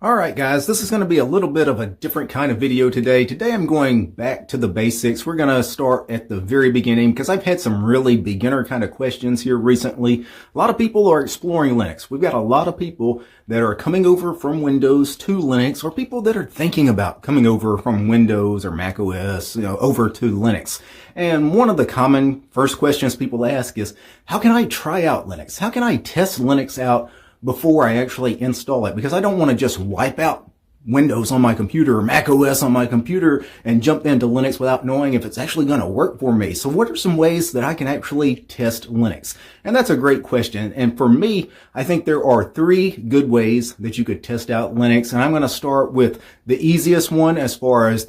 Alright guys, this is going to be a little bit of a different kind of video today. Today I'm going back to the basics. We're going to start at the very beginning because I've had some really beginner kind of questions here recently. A lot of people are exploring Linux. We've got a lot of people that are coming over from Windows to Linux, or people that are thinking about coming over from Windows or Mac OS, over to Linux. And one of the common first questions people ask is, how can I try out Linux? How can I test Linux out before I actually install it? Because I don't want to just wipe out Windows on my computer or Mac OS on my computer and jump into Linux without knowing if it's actually going to work for me. So what are some ways that I can actually test Linux? And that's a great question. And for me, I think there are three good ways that you could test out Linux. And I'm going to start with the easiest one as far as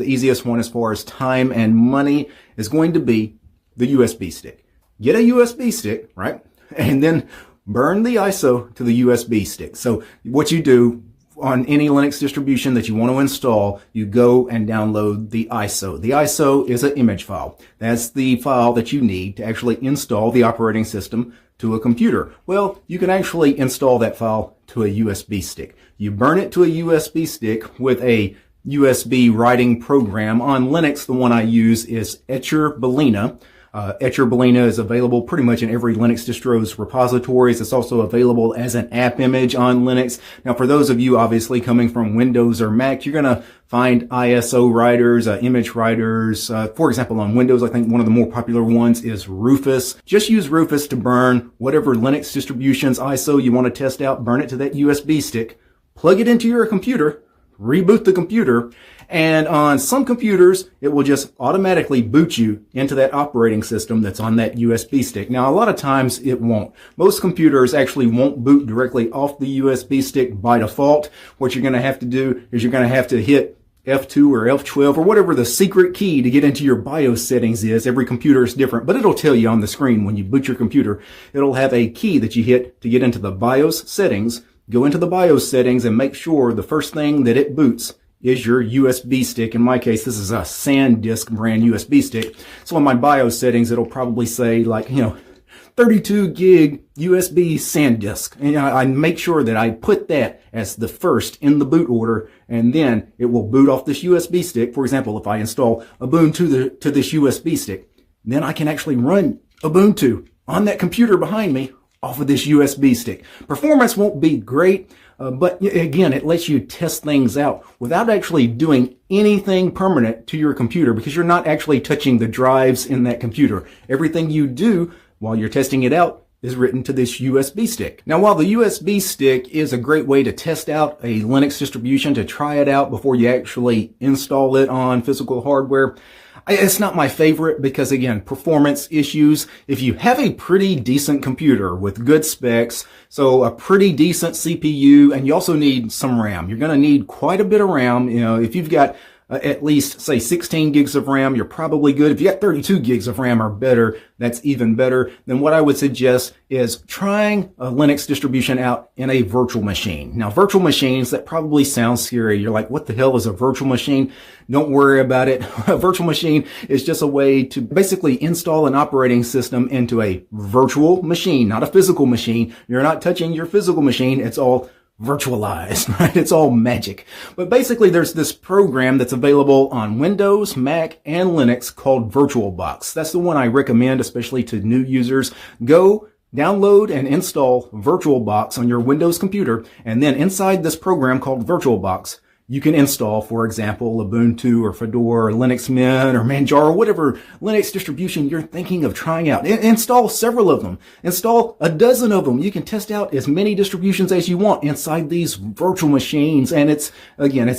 time and money is going to be the USB stick. Get a USB stick, right? And then burn the ISO to the USB stick. So what you do on any Linux distribution that you want to install, you go and download the ISO. The ISO is an image file. That's the file that you need to actually install the operating system to a computer. Well, you can actually install that file to a USB stick. You burn it to a USB stick with a USB writing program. On Linux, the one I use is Etcher-Balena. Etcher-Balena is available pretty much in every Linux distro's repositories. It's also available as an app image on Linux. Now, for those of you obviously coming from Windows or Mac, you're going to find ISO writers, image writers. For example, on Windows, I think one of the more popular ones is Rufus. Just use Rufus to burn whatever Linux distribution's ISO you want to test out, burn it to that USB stick, plug it into your computer, reboot the computer, and on some computers, it will just automatically boot you into that operating system that's on that USB stick. Now, a lot of times it won't. Most computers actually won't boot directly off the USB stick by default. What you're going to have to do is you're going to have to hit F2 or F12 or whatever the secret key to get into your BIOS settings is. Every computer is different, but it'll tell you on the screen when you boot your computer. It'll have a key that you hit to get into the BIOS settings. Go into the BIOS settings and make sure the first thing that it boots is your USB stick. In my case, this is a SanDisk brand USB stick. So in my BIOS settings, it'll probably say 32 gig USB SanDisk. And I make sure that I put that as the first in the boot order, and then it will boot off this USB stick. For example, if I install Ubuntu to this USB stick, then I can actually run Ubuntu on that computer behind me off of this USB stick. Performance won't be great, but again, it lets you test things out without actually doing anything permanent to your computer, because you're not actually touching the drives in that computer. Everything you do while you're testing it out is written to this USB stick. Now, while the USB stick is a great way to test out a Linux distribution, to try it out before you actually install it on physical hardware, it's not my favorite because, again, performance issues. If you have a pretty decent computer with good specs, so a pretty decent CPU, and you also need some RAM. You're going to need quite a bit of RAM. If you've got at least, say, 16 gigs of RAM, you're probably good. If you got 32 gigs of RAM or better, that's even better. Then what I would suggest is trying a Linux distribution out in a virtual machine. Now, virtual machines, that probably sounds scary. You're like, what the hell is a virtual machine? Don't worry about it. A virtual machine is just a way to basically install an operating system into a virtual machine, not a physical machine. You're not touching your physical machine. It's all virtualized, right? It's all magic. But basically, there's this program that's available on Windows, Mac, and Linux called VirtualBox. That's the one I recommend, especially to new users. Go download and install VirtualBox on your Windows computer, and then inside this program called VirtualBox, you can install, for example, Ubuntu or Fedora or Linux Mint or Manjaro, whatever Linux distribution you're thinking of trying out. Install several of them. Install a dozen of them. You can test out as many distributions as you want inside these virtual machines. And it's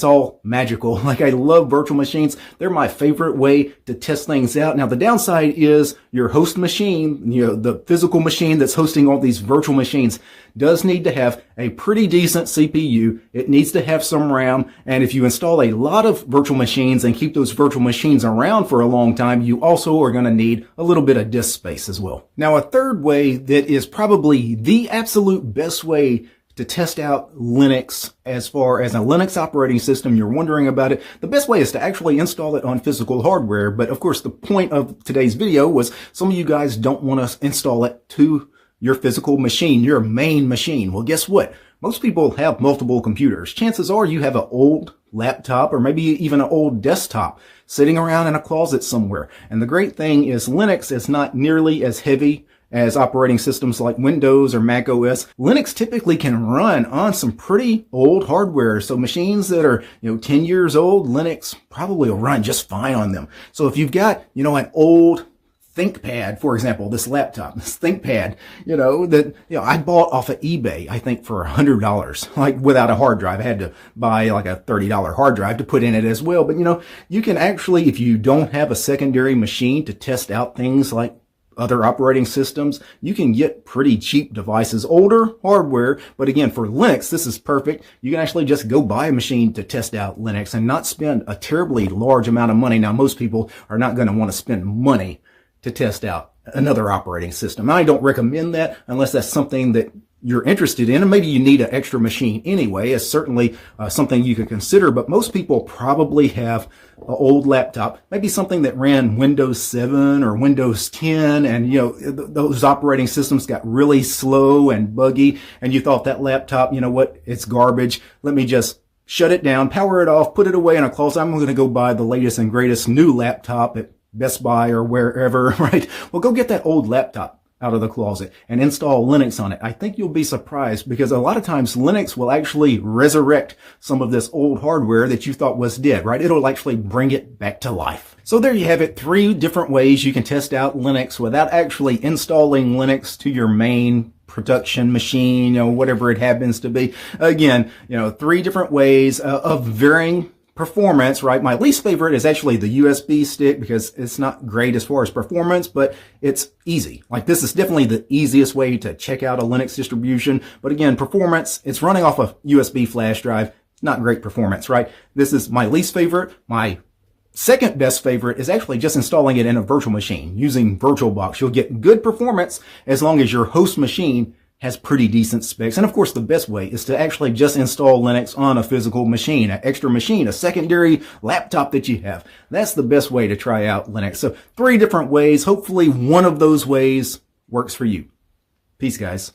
all magical. Like, I love virtual machines. They're my favorite way to test things out. Now, the downside is your host machine, the physical machine that's hosting all these virtual machines, does need to have a pretty decent CPU. It needs to have some RAM. And if you install a lot of virtual machines and keep those virtual machines around for a long time, you also are going to need a little bit of disk space as well. Now, a third way that is probably the absolute best way to test out Linux as far as a Linux operating system, you're wondering about it, the best way is to actually install it on physical hardware. But of course, the point of today's video was some of you guys don't want to install it to your physical machine, your main machine. Well, guess what? Most people have multiple computers. Chances are you have an old laptop or maybe even an old desktop sitting around in a closet somewhere. And the great thing is Linux is not nearly as heavy as operating systems like Windows or Mac OS. Linux typically can run on some pretty old hardware. So machines that are, 10 years old, Linux probably will run just fine on them. So if you've got, an old ThinkPad, for example, this laptop, this ThinkPad, I bought off of eBay, I think for $100, like without a hard drive. I had to buy like a $30 hard drive to put in it as well. But, you can actually, if you don't have a secondary machine to test out things like other operating systems, you can get pretty cheap devices, older hardware. But again, for Linux, this is perfect. You can actually just go buy a machine to test out Linux and not spend a terribly large amount of money. Now, most people are not going to want to spend money to test out another operating system. I don't recommend that unless that's something that you're interested in, and maybe you need an extra machine anyway. It's certainly something you could consider, but most people probably have an old laptop, maybe something that ran Windows 7 or Windows 10, and those operating systems got really slow and buggy, and you thought that laptop, it's garbage. Let me just shut it down, power it off, put it away in a closet. I'm going to go buy the latest and greatest new laptop at Best Buy or wherever, right? Well, go get that old laptop out of the closet and install Linux on it. I think you'll be surprised because a lot of times Linux will actually resurrect some of this old hardware that you thought was dead, right? It'll actually bring it back to life. So there you have it, 3 different ways you can test out Linux without actually installing Linux to your main production machine, whatever it happens to be. Again, 3 different ways of varying performance, right? My least favorite is actually the USB stick because it's not great as far as performance, but it's easy. Like this is definitely the easiest way to check out a Linux distribution. But again, performance, it's running off a USB flash drive. Not great performance, right? This is my least favorite. My second best favorite is actually just installing it in a virtual machine using VirtualBox. You'll get good performance as long as your host machine has pretty decent specs. And of course, the best way is to actually just install Linux on a physical machine, an extra machine, a secondary laptop that you have. That's the best way to try out Linux. So 3 different ways. Hopefully one of those ways works for you. Peace, guys.